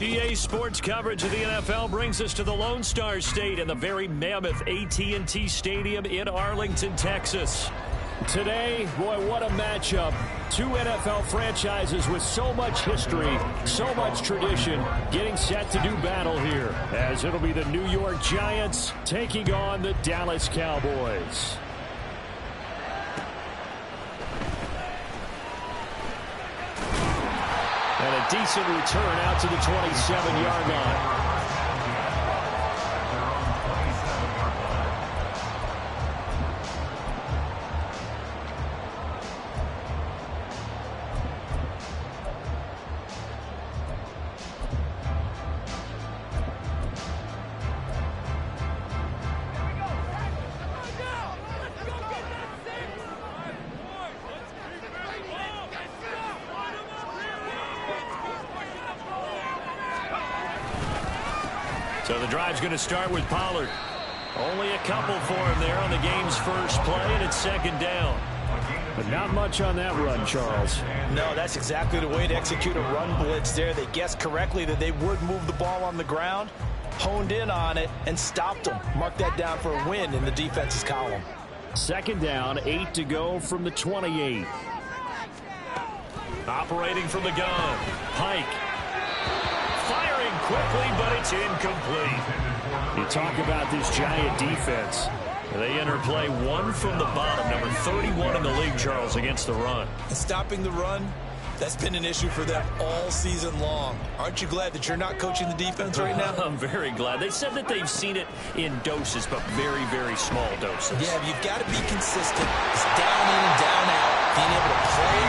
EA Sports coverage of the NFL brings us to the Lone Star State in the very mammoth AT&T Stadium in Arlington, Texas. Today, boy, what a matchup. Two NFL franchises with so much history, so much tradition, getting set to do battle here, as it'll be the New York Giants taking on the Dallas Cowboys. And a decent return out to the 27-yard line. So the drive's going to start with Pollard. Only a couple for him there on the game's first play, and it's second down. But not much on that run, Charles. No, that's exactly the way to execute a run blitz there. They guessed correctly that they would move the ball on the ground, honed in on it, and stopped them. Mark that down for a win in the defense's column. Second down, 8 to go from the 28. Operating from the gun, Pike. Firing quickly, but it's incomplete. You talk about this Giant defense. They enter play one from the bottom, number 31 in the league, Charles, against the run. And stopping the run, that's been an issue for them all season long. Aren't you glad that you're not coaching the defense right now? I'm very glad. They said that they've seen it in doses, but very, very small doses. Yeah, you've got to be consistent. It's down in and down out. Being able to play,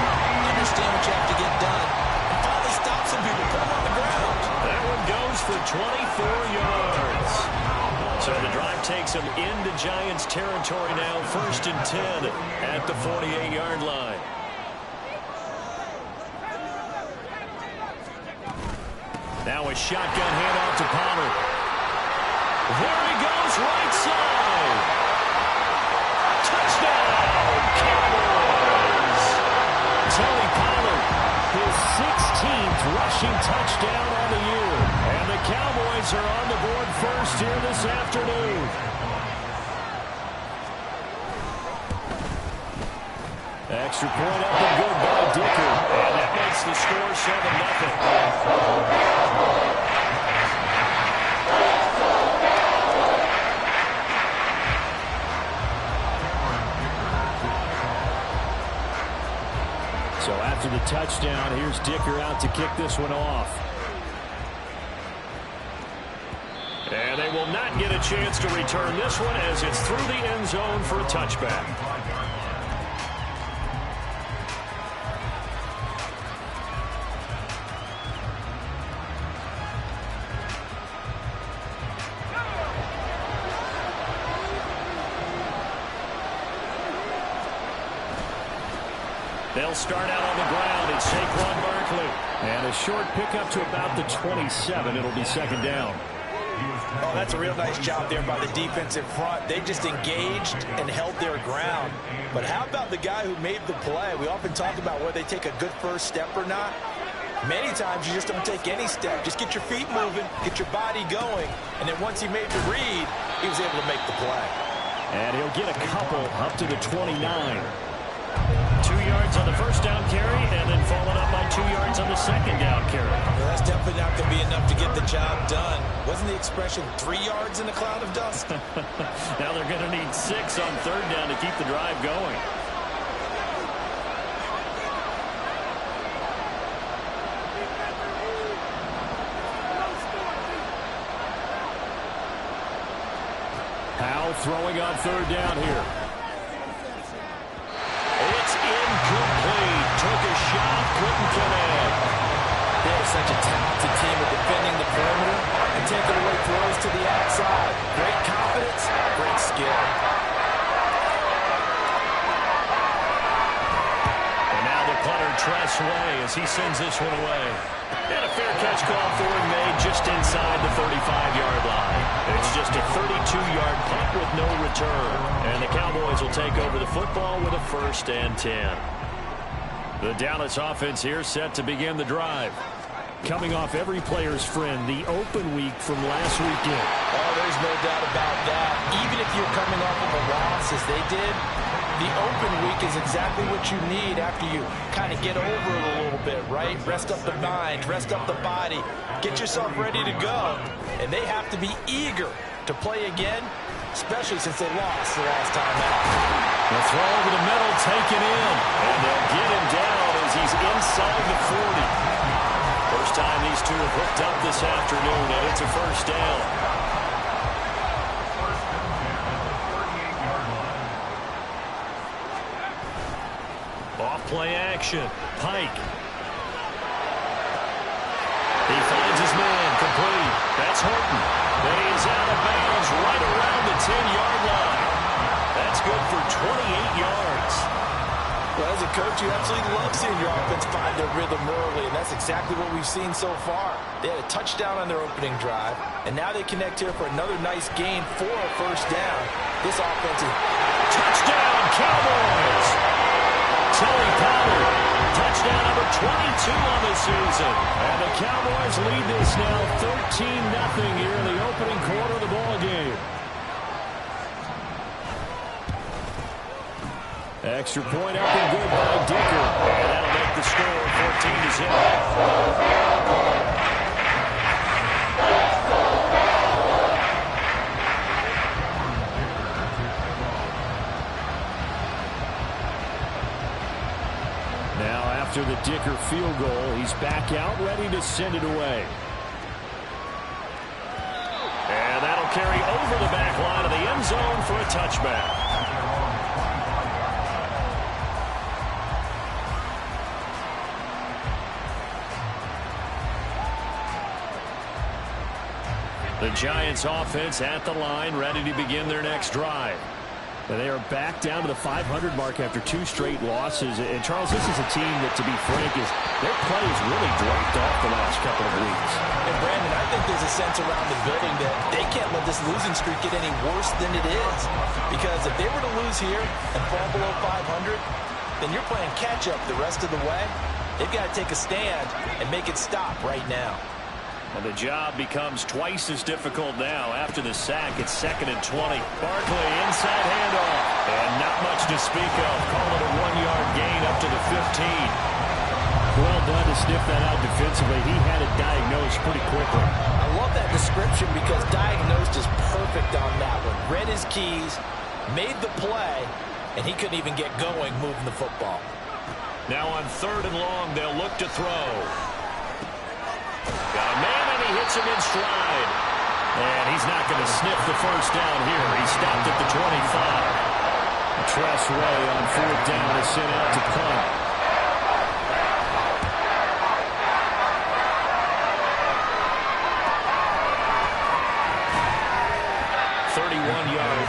understand what you have to get done, and finally stop some people, put them on the ground. That one goes for 24 yards. So the drive takes them into Giants territory now, 1st and 10 at the 48-yard line. Now a shotgun handoff to Pollard. There he goes, right side. Touchdown, Cowboys. Tony Pollard, his 16th rushing touchdown on the year. And the Cowboys are on the board first here this afternoon. Extra point up and good by Dicker. And that makes the score 7-0. So after the touchdown, here's Dicker out to kick this one off. And they will not get a chance to return this one as it's through the end zone for a touchback. They'll start out on the ground. It's Saquon Barkley. And a short pickup to about the 27. It'll be second down. Oh, that's a real nice job there by the defensive front. They just engaged and held their ground. But how about the guy who made the play? We often talk about whether they take a good first step or not. Many times you just don't take any step. Just get your feet moving, get your body going. And then once he made the read, he was able to make the play. And he'll get a couple up to the 29. 2 yards on the first down carry, and then followed up by 2 yards on the second down carry. Well, that's definitely not going to be enough to get the job done. Wasn't the expression 3 yards in a cloud of dust? Now they're going to need 6 on third down to keep the drive going. Powell throwing on third down here. Incomplete. Took a shot, couldn't connect. They have such a talented team of defending the perimeter and taking away throws to the outside. Great confidence, great skill. And now the punter Tress Way as he sends this one away. And a fair catch call for him made just inside the 35-yard line. It's just a 32-yard punt with no return. And the Cowboys will take over the football with a 1st and 10. The Dallas offense here set to begin the drive. coming off every player's friend, the open week from last weekend. Oh, there's no doubt about that. Even if you're coming off of a loss as they did, the open week is exactly what you need after you kind of get over it a little bit, right? Rest up the mind, rest up the body, get yourself ready to go. And they have to be eager to play again, especially since they lost the last time out. The throw over the middle taken in, and they'll get him down as he's inside the 40. First time these two have hooked up this afternoon, and it's a first down. Off play action. Pike. He finds his man. Complete. That's Horton. Then he's out of bounds right around the 10-yard line. That's good for 28 yards. Well, as a coach, you absolutely love seeing your offense find their rhythm early, and that's exactly what we've seen so far. They had a touchdown on their opening drive, and now they connect here for another nice gain for a first down. This offense is... Touchdown, Cowboys! Terry Pollard, touchdown number 22 on the season. And the Cowboys lead this now 13-0 here in the opening quarter of the ball game. Extra point up and good by Dicker. And that'll make the score 14-0. Now after the Dicker field goal, he's back out ready to send it away. And that'll carry over the back line of the end zone for a touchback. The Giants offense at the line, ready to begin their next drive. And they are back down to the 500 mark after 2 straight losses. And, Charles, this is a team that, to be frank, their play has really dropped off the last couple of weeks. And, Brandon, I think there's a sense around the building that they can't let this losing streak get any worse than it is. Because if they were to lose here and fall below 500, then you're playing catch-up the rest of the way. They've got to take a stand and make it stop right now. And the job becomes twice as difficult now. After the sack, it's 2nd and 20. Barkley, inside handoff. And not much to speak of. Call it a 1-yard gain up to the 15. Well done to sniff that out defensively. He had it diagnosed pretty quickly. I love that description because diagnosed is perfect on that one. Read his keys, made the play, and he couldn't even get going moving the football. Now on 3rd and long, they'll look to throw. Got a man, and he hits him in stride. And he's not going to sniff the first down here. He stopped at the 25. Tress Way on 4th down is sent out to punt.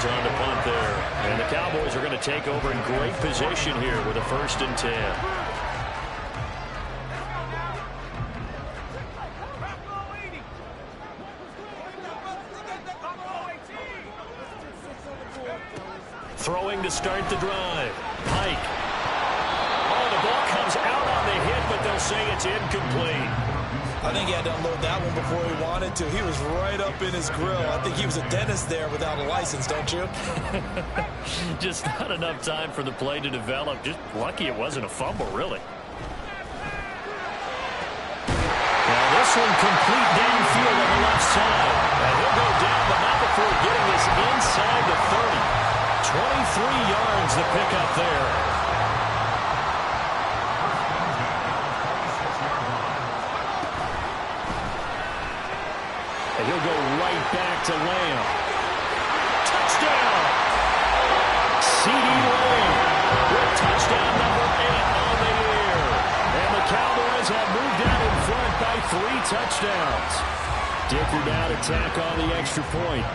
On the punt there. And the Cowboys are going to take over in great position here with a 1st and 10. Throwing to start the drive. Pike. Oh, the ball comes out on the hit, but they'll say it's incomplete. I think he had to unload that one before he wanted to. He was right up in his grill. I think he was a dentist there without a license, don't you? Just not enough time for the play to develop. Just lucky it wasn't a fumble, really. Now this one complete downfield on the left side. And he'll go down, but not before getting this inside the 30. 23 yards the pickup there. And he'll go right back to Lamb. Touchdown! C.D. Lamb with touchdown number 8 on the year. And the Cowboys have moved out in front by 3 touchdowns. Dicker now to tack on the extra point.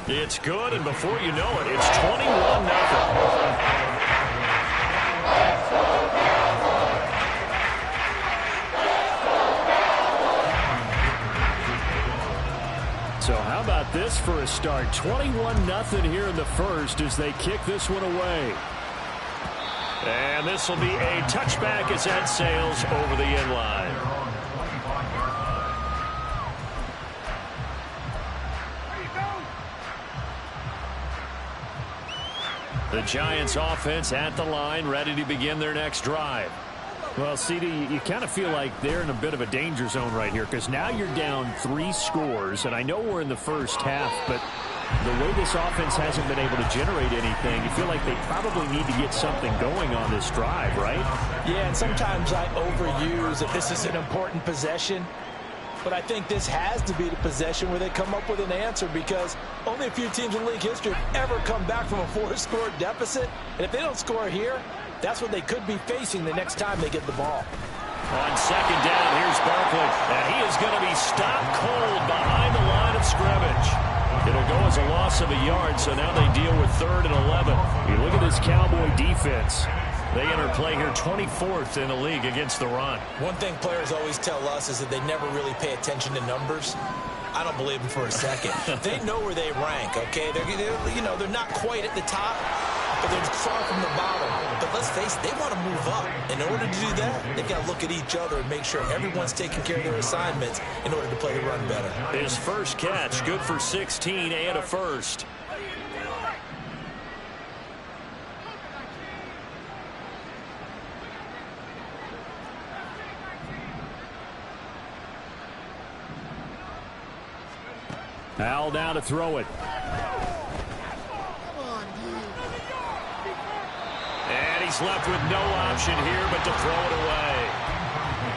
It's good, and before you know it, it's 21-0. So how about this for a start? 21-0 here in the first as they kick this one away. And this will be a touchback as that sails over the end line. The Giants offense at the line, ready to begin their next drive. Well, CD, you kind of feel like they're in a bit of a danger zone right here because now you're down 3 scores, and I know we're in the first half, but the way this offense hasn't been able to generate anything, you feel like they probably need to get something going on this drive, right? Yeah, and sometimes I overuse if this is an important possession. But I think this has to be the possession where they come up with an answer, because only a few teams in league history have ever come back from a 4-score deficit. And if they don't score here, that's what they could be facing the next time they get the ball. On second down, here's Barkley. And he is going to be stopped cold behind the line of scrimmage. It'll go as a loss of a yard, so now they deal with 3rd and 11. You look at this Cowboy defense. They enter play here 24th in the league against the run. One thing players always tell us is that they never really pay attention to numbers. I don't believe them for a second. They know where they rank, okay? They're not quite at the top, but they're far from the bottom. But let's face it, they want to move up. In order to do that, they've got to look at each other and make sure everyone's taking care of their assignments in order to play the run better. His first catch, good for 16 and a first. Al down to throw it. And he's left with no option here but to throw it away.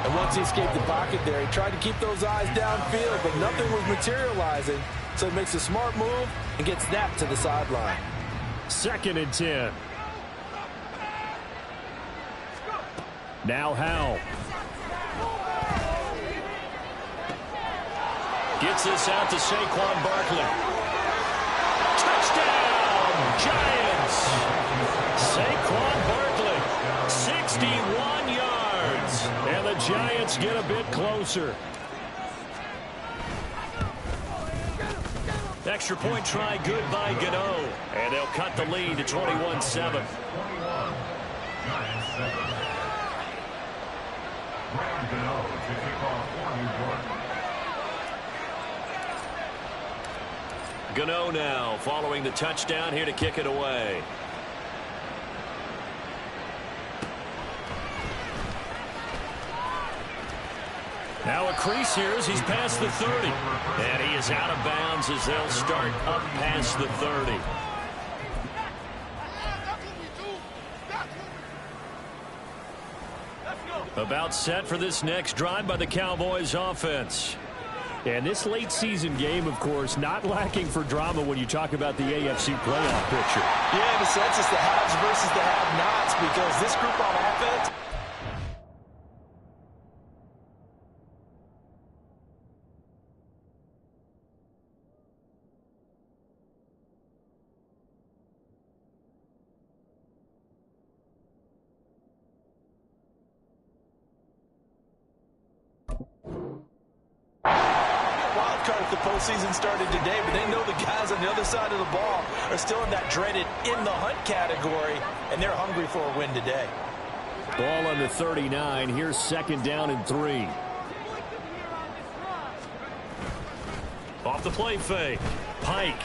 And once he escaped the pocket there, he tried to keep those eyes downfield, but nothing was materializing. So he makes a smart move and gets that to the sideline. 2nd and 10. Now Howell. Gets this out to Saquon Barkley. Touchdown, Giants! Saquon Barkley, 61 yards. And the Giants get a bit closer. Extra point try good by Gano. And they'll cut the lead to 21-7. Gano now following the touchdown here to kick it away. Now a crease here as he's past the 30. And he is out of bounds as they'll start up past the 30. About set for this next drive by the Cowboys offense. And this late season game, of course, not lacking for drama when you talk about the AFC playoff picture. Yeah, in a sense, it's the haves versus the have-nots, because this group on offense, the postseason started today, but they know the guys on the other side of the ball are still in that dreaded in the hunt category, and they're hungry for a win today. Ball on the 39. Here's 2nd down and 3. Off the play fake. Pike.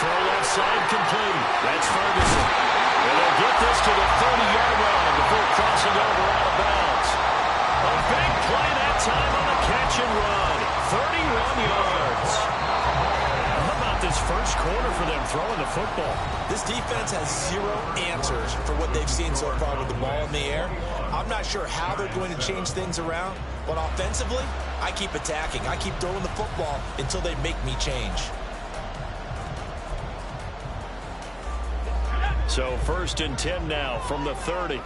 Throw left side complete. That's Ferguson. And they'll get this to the 30-yard line before crossing over out of bounds. A big play that time on the catch and run. 31 yards. How about this first quarter for them throwing the football? This defense has 0 answers for what they've seen so far with the ball in the air. I'm not sure how they're going to change things around, but offensively, I keep attacking. I keep throwing the football until they make me change. So 1st and 10 now from the 30.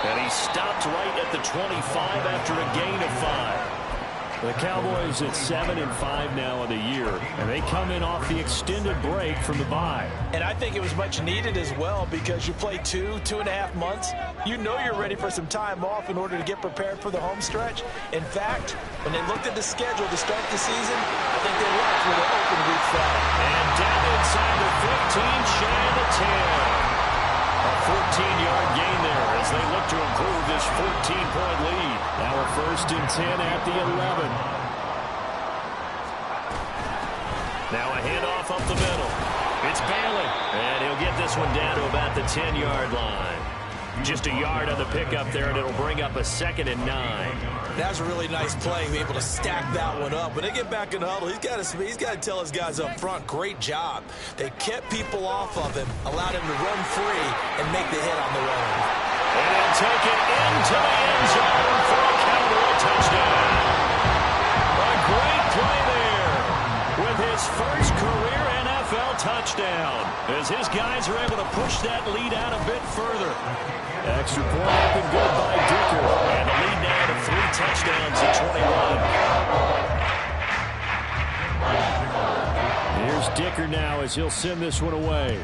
And he stopped right at the 25 after a gain of 5. The Cowboys at 7-5 now in the year, and they come in off the extended break from the bye. And I think it was much needed as well, because you play 2.5 months. You know you're ready for some time off in order to get prepared for the home stretch. In fact, when they looked at the schedule to start the season, I think they liked where the open week fell. And down inside the 15, shy of the 10. A 14-yard gain there as they look to improve this 14-point lead. Now a 1st and 10 at the 11. Now a handoff up the middle. It's Bailey. And he'll get this one down to about the 10-yard line. Just a yard on the pickup there, and it'll bring up a 2nd and 9. That was a really nice play, be able to stack that one up. When they get back in the huddle, he's got to tell his guys up front, great job. They kept people off of him, allowed him to run free, and make the hit on the run. And he'll take it into the end zone for a Cowboy touchdown. A great play there with his first career NFL touchdown, as his guys are able to push that lead out a bit further. Extra point up and good by Dicker. And the lead now to 3 touchdowns at 21. Here's Dicker now as he'll send this one away.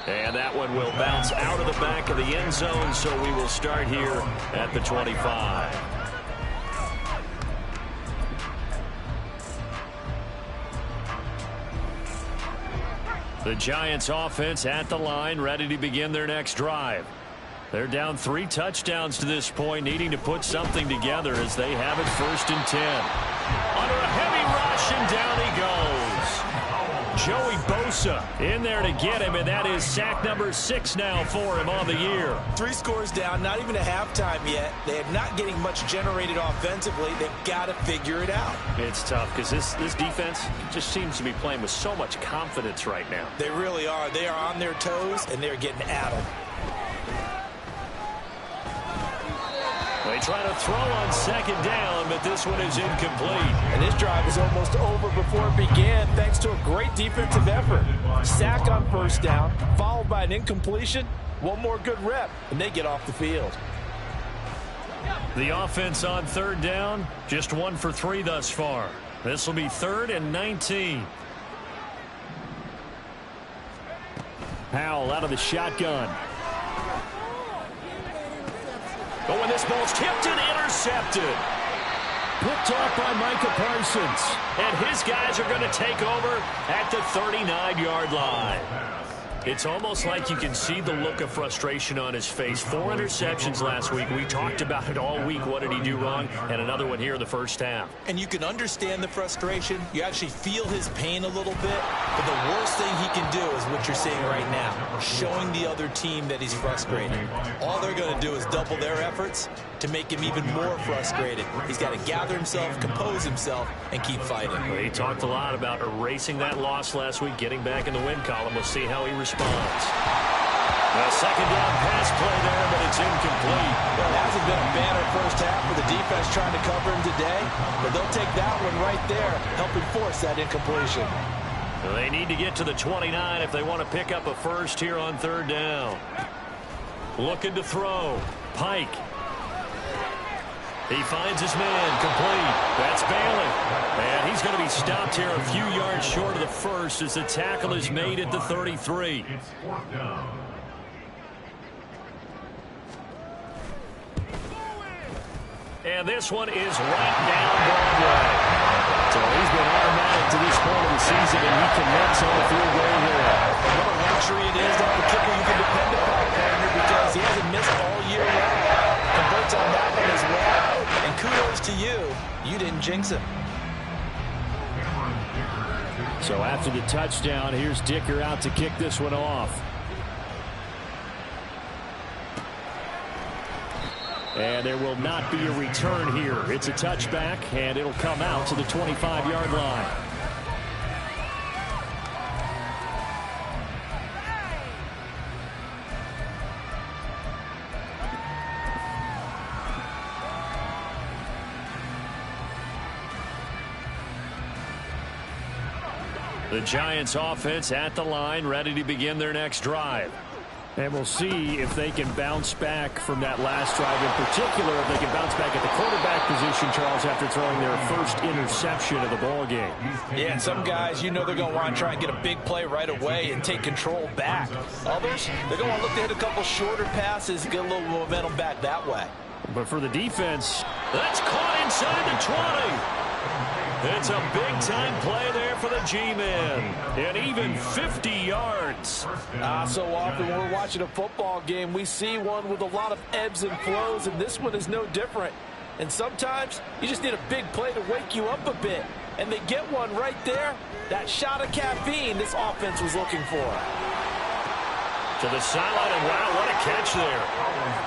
And that one will bounce out of the back of the end zone, so we will start here at the 25. The Giants offense at the line, ready to begin their next drive. They're down 3 touchdowns to this point, needing to put something together as they have it 1st and 10. Under a heavy rush, and down he goes. Joey Bosa in there to get him, and that is sack number 6 now for him on the year. 3 scores down, not even a halftime yet. They are not getting much generated offensively. They've got to figure it out. It's tough because this defense just seems to be playing with so much confidence right now. They really are. They are on their toes, and they're getting at them. They try to throw on 2nd down, but this one is incomplete. And this drive is almost over before it began, thanks to a great defensive effort. Sack on 1st down, followed by an incompletion. One more good rep, and they get off the field. The offense on 3rd down, just 1 for 3 thus far. This will be 3rd and 19. Powell out of the shotgun. But when this ball's tipped and intercepted. Picked off by Micah Parsons. And his guys are going to take over at the 39-yard line. It's almost like you can see the look of frustration on his face. 4 interceptions last week. We talked about it all week. What did he do wrong? And another one here in the 1st half. And you can understand the frustration. You actually feel his pain a little bit. But the worst thing he can do is what you're seeing right now, showing the other team that he's frustrated. All they're going to do is double their efforts to make him even more frustrated. He's got to gather himself, compose himself, and keep fighting. Well, he talked a lot about erasing that loss last week, getting back in the win column. We'll see how he responds. A 2nd down pass play there, but it's incomplete. Well, it hasn't been a banner 1st half for the defense trying to cover him today, but they'll take that one right there, helping force that incompletion. They need to get to the 29 if they want to pick up a 1st here on 3rd down. Looking to throw. Pike. He finds his man, complete. That's Bailey. And he's going to be stopped here a few yards short of the 1st as the tackle is made at the 33. And this one is right down Broadway. So he's been automatic to this point of the season, and he connects on the field goal here. What a luxury it is to have a kicker you can depend upon, partner, because he hasn't missed all year long. Converts on that one as well. And kudos to you. You didn't jinx him. So after the touchdown, here's Dicker out to kick this one off. And there will not be a return here. It's a touchback, and it'll come out to the 25-yard line. The Giants offense at the line, ready to begin their next drive. And we'll see if they can bounce back from that last drive, in particular, if they can bounce back at the quarterback position, Charles, after throwing their first interception of the ball game. Yeah, and some guys, you know they're going to want to try and get a big play right away and take control back. Others, they're going to want to look to hit a couple shorter passes and get a little momentum back that way. But for the defense, that's caught inside the 20. It's a big-time play there for the G-men. And even 50 yards. So often when we're watching a football game, we see one with a lot of ebbs and flows, and this one is no different. And sometimes you just need a big play to wake you up a bit. And they get one right there. That shot of caffeine this offense was looking for. To the sideline, and wow, what a catch there.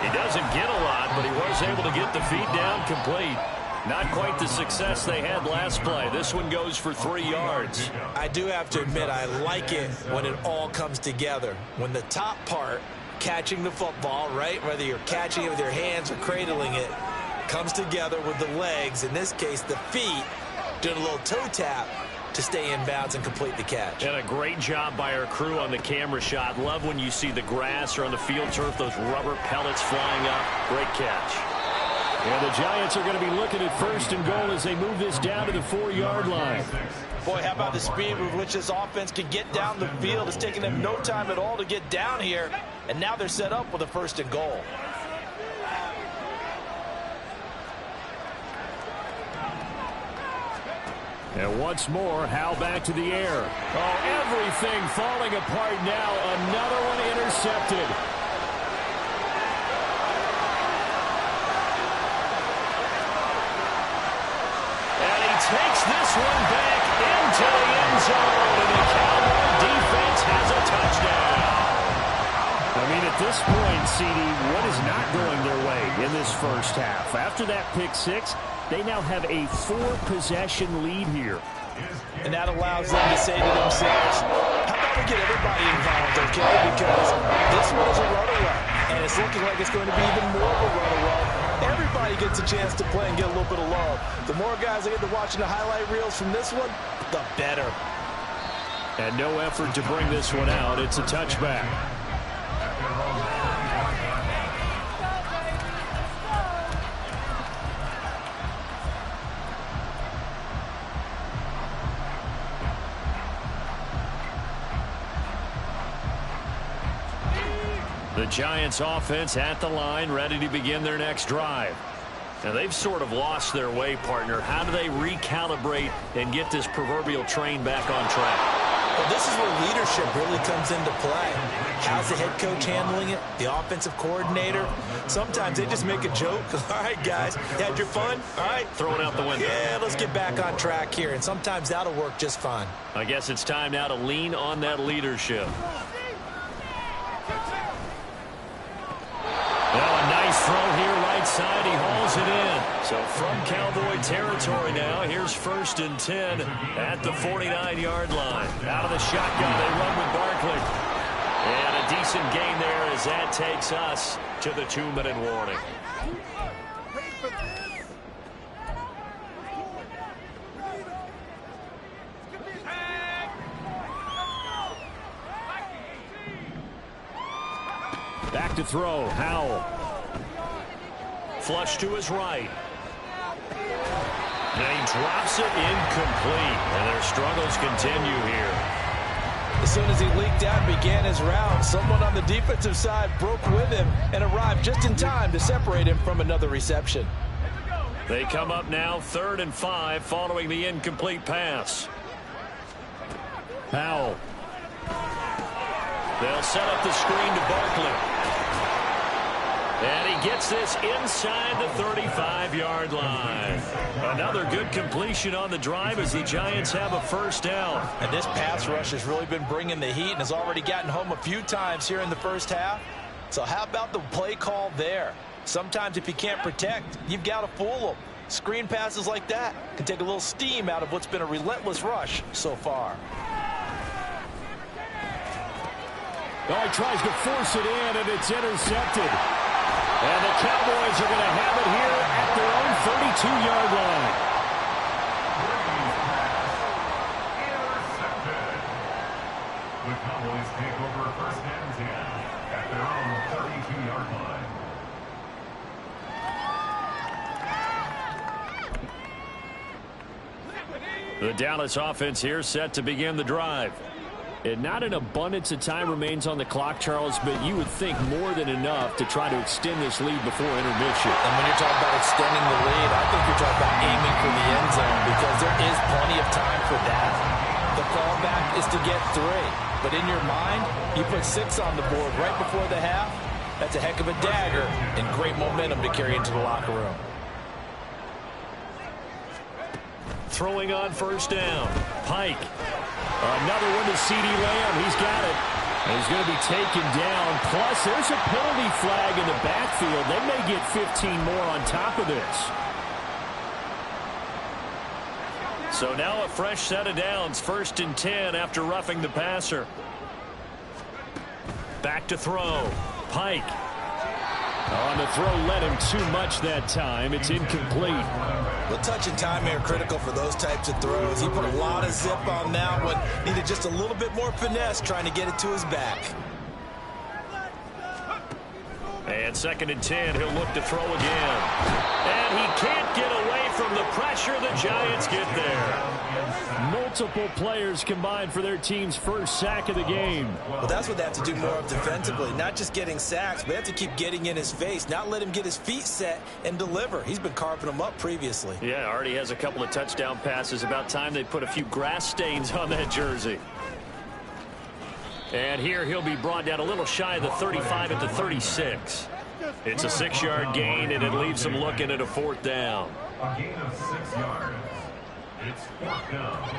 He doesn't get a lot, but he was able to get the feet down complete. Not quite the success they had last play. This one goes for 3 yards. I do have to admit, I like it when it all comes together. When the top part, catching the football, right, whether you're catching it with your hands or cradling it, comes together with the legs, in this case the feet, doing a little toe tap to stay in bounds and complete the catch. And a great job by our crew on the camera shot. Love when you see the grass or on the field turf, those rubber pellets flying up. Great catch. And the Giants are going to be looking at 1st and goal as they move this down to the 4-yard line. Boy, how about the speed with which this offense can get down the field. It's taken them no time at all to get down here, and now they're set up with a 1st and goal. And once more, Howell back to the air. Oh, everything falling apart now. Another one intercepted. Takes this one back into the end zone, and the Cowboy defense has a touchdown. I mean, at this point, CD, what is not going their way in this first half? After that pick six, they now have a 4-possession lead here. And that allows them to say to themselves, how about we get everybody involved, okay? Because this one is a runaway, and it's looking like it's going to be even more of a runaway. Everybody gets a chance to play and get a little bit of love. The more guys I get to watching the highlight reels from this one, the better. And no effort to bring this one out. It's a touchback. The Giants offense at the line, ready to begin their next drive. Now they've sort of lost their way, partner. How do they recalibrate and get this proverbial train back on track? Well, this is where leadership really comes into play. How's the head coach handling it? The offensive coordinator? Sometimes they just make a joke. All right, guys, you had your fun? All right. Throw it out the window. Yeah, let's get back on track here. And sometimes that'll work just fine. I guess it's time now to lean on that leadership. Well, a nice throw here right side. He hauls it in. So from Cowboy territory now, here's 1st and 10 at the 49-yard line. Out of the shotgun, they run with Barkley. And a decent gain there as that takes us to the 2-minute warning. Back to throw, Howell. Flush to his right. And he drops it incomplete. And their struggles continue here. As soon as he leaked out and began his route, someone on the defensive side broke with him and arrived just in time to separate him from another reception. They come up now 3rd and 5 following the incomplete pass. Howell. They'll set up the screen to Barkley. And he gets this inside the 35-yard line. Another good completion on the drive as the Giants have a 1st down. And this pass rush has really been bringing the heat and has already gotten home a few times here in the first half. So how about the play call there? Sometimes if you can't protect, you've got to fool them. Screen passes like that can take a little steam out of what's been a relentless rush so far. Oh, he tries to force it in, and it's intercepted. And the Cowboys are going to have it here at their own 32-yard line. The Cowboys take over 1st and 10 at their The Dallas offense here set to begin the drive. And not an abundance of time remains on the clock, Charles, but you would think more than enough to try to extend this lead before intermission. And when you're talking about extending the lead, I think you're talking about aiming for the end zone because there is plenty of time for that. The fallback is to get 3. But in your mind, you put 6 on the board right before the half. That's a heck of a dagger and great momentum to carry into the locker room. Throwing on first down. Pike. Another one to C.D. Lamb. He's got it. And he's going to be taken down. Plus, there's a penalty flag in the backfield. They may get 15 more on top of this. So now a fresh set of downs. 1st and 10 after roughing the passer. Back to throw. Pike. On the throw, led him too much that time. It's incomplete. Well, touch and timing are critical for those types of throws. He put a lot of zip on that one. Needed just a little bit more finesse trying to get it to his back. And 2nd and 10, he'll look to throw again. And he can't get away from the pressure. The Giants get there. Multiple players combined for their team's first sack of the game. Well, that's what they have to do more of defensively. Not just getting sacks, but they have to keep getting in his face, not let him get his feet set and deliver. He's been carving them up previously. Yeah, already has a couple of touchdown passes. About time they put a few grass stains on that jersey. And here he'll be brought down a little shy of the 35 at the 36. It's a 6-yard gain, and it leaves him looking at a 4th down. A gain of 6 yards. It's 4th down.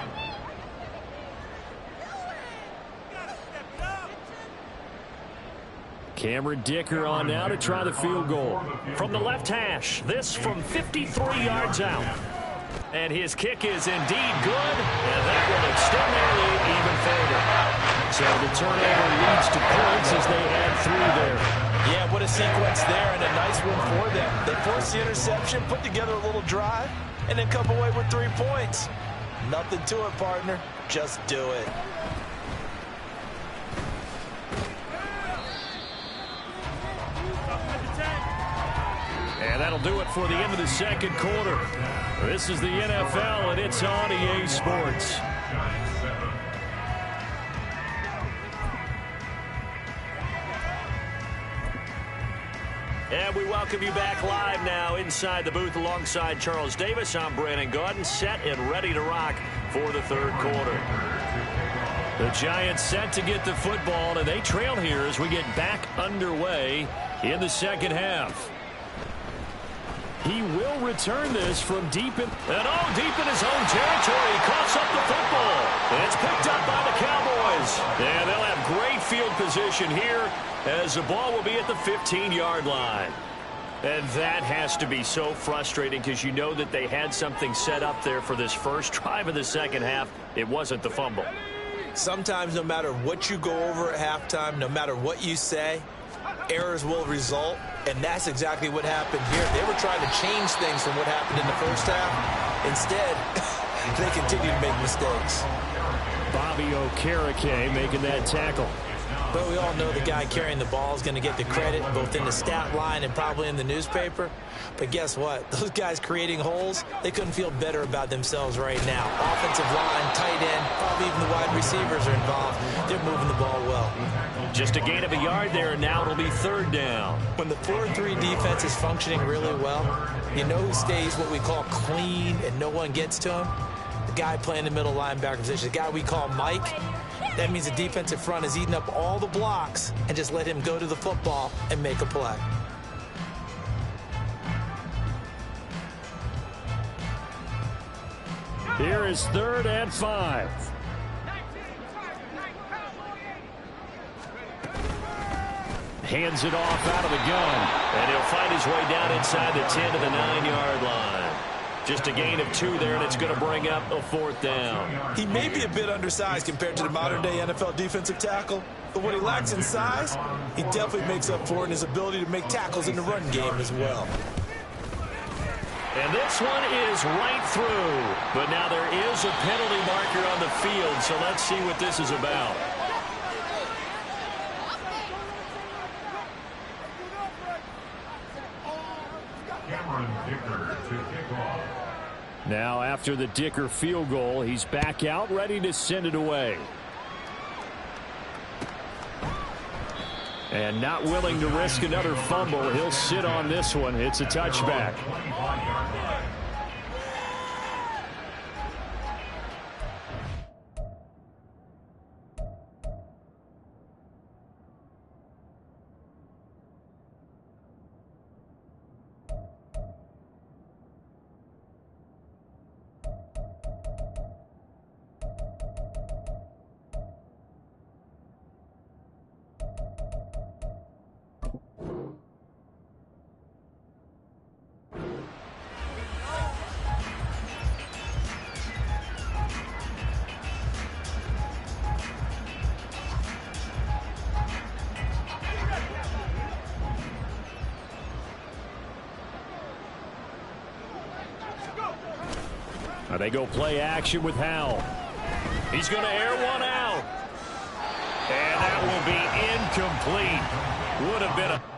Cameron Dicker on now to try the field goal. From the left hash, this from 53 yards out. And his kick is indeed good, and that will extend their lead even further. So the turnover leads to points as they add 3 there. Yeah, what a sequence there, and a nice one for them. They force the interception, put together a little drive, and then come away with 3 points. Nothing to it, partner. Just do it. And that'll do it for the end of the 2nd quarter. This is the NFL, and it's on EA Sports. And we welcome you back live now inside the booth alongside Charles Davis. I'm Brandon Gaudin, set and ready to rock for the 3rd quarter. The Giants set to get the football, and they trail here as we get back underway in the 2nd half. He will return this from deep in, and deep in his own territory. He coughs up the football. And it's picked up by the Cowboys. And they'll have great field position here as the ball will be at the 15-yard line. And that has to be so frustrating because you know that they had something set up there for this first drive of the 2nd half. It wasn't the fumble. Sometimes no matter what you go over at halftime, no matter what you say, errors will result, and that's exactly what happened here. They were trying to change things from what happened in the first half. Instead, they continue to make mistakes. Bobby Okereke making that tackle. But we all know the guy carrying the ball is going to get the credit both in the stat line and probably in the newspaper. But guess what? Those guys creating holes, they couldn't feel better about themselves right now. Offensive line, tight end, probably even the wide receivers are involved. They're moving the ball well. Just a gain of a yard there, and now it'll be 3rd down. When the 4-3 defense is functioning really well, you know who stays what we call clean and no one gets to him? The guy playing the middle linebacker position, the guy we call Mike. That means the defensive front is eating up all the blocks and just let him go to the football and make a play. Here is 3rd and 5. Hands it off out of the gun, and he'll find his way down inside the 10 to the 9-yard line. Just a gain of 2 there, and it's going to bring up a 4th down. He may be a bit undersized compared to the modern-day NFL defensive tackle, but what he lacks in size, he definitely makes up for in his ability to make tackles in the run game as well. And this one is right through. But now there is a penalty marker on the field, so let's see what this is about. Cameron Dicker to kick off. Now after the Dicker field goal, he's back out ready to send it away. And not willing to risk another fumble. He'll sit on this one. It's a touchback. They go play action with Howell. He's going to air one out. And that will be incomplete. Would have been a